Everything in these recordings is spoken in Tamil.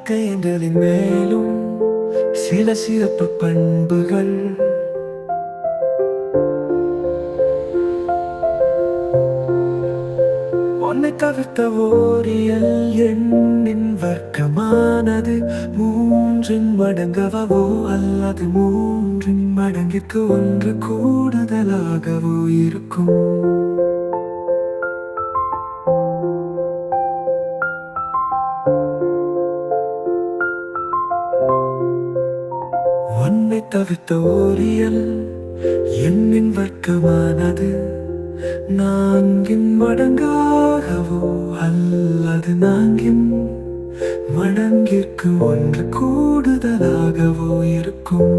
வாழ்க்கை என்றதின் மேலும் சில சிறப்பு பண்புகள். ஒன்னை தவிர்த்த ஓரியல் எண்ணின் வர்க்கமானது மூன்றின் மடங்கவோ அல்லது மூன்றின் மடங்கிற்கு ஒன்று கூடுதலாகவோ இருக்கும். ஒன்னை தவிர்த்த ஓரியல் எண்ணின் வர்க்கமானது நான்கின் மடங்காகவோ அல்லது நான்கின் மடங்கிற்கு ஒன்று கூடுதலாகவோ இருக்கும்.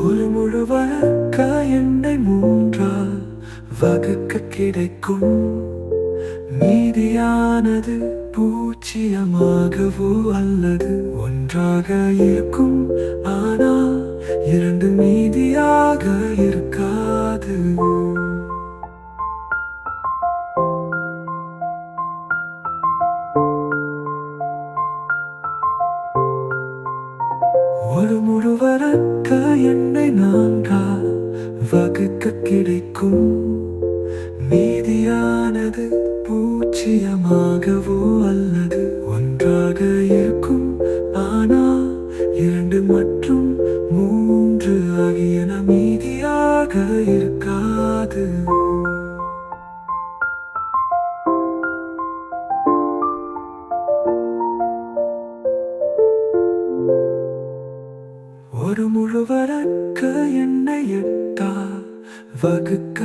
ஒரு முழு வர்க்க எண்ணை மூன்றால் வகுக்க கிடைக்கும். மீதியானது பூஜ்ஜியமாகவோ அல்லது ஒன்றாக இருக்கும். ஆனால் இரண்டு மீதியாக இருக்காது. ஒரு முழு வர்க்க எண்ணை நான்கால் வகுக்க கிடைக்கும். மீதியானது பூஜ்ஜியமாகவோ அல்லது ஒன்றாக இருக்கும். ஆனால் இரண்டு மற்றும் மூன்று ஆகியன மீதியாக இருக்காது. ஒரு முழு வர்க்க எண்ணை எட்டால் வகுக்க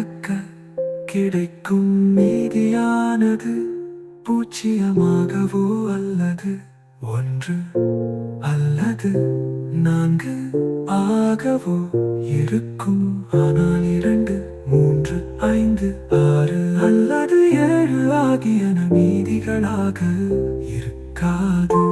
கிடைக்கும். மீதியானது பூஜ்ஜியமாகவோ அல்லது ஒன்று அல்லது நான்கு ஆகவோ இருக்கும். ஆனால் இரண்டு மூன்று ஐந்து ஆறு அல்லது ஏழு ஆகியன மீதிகளாக இருக்காது.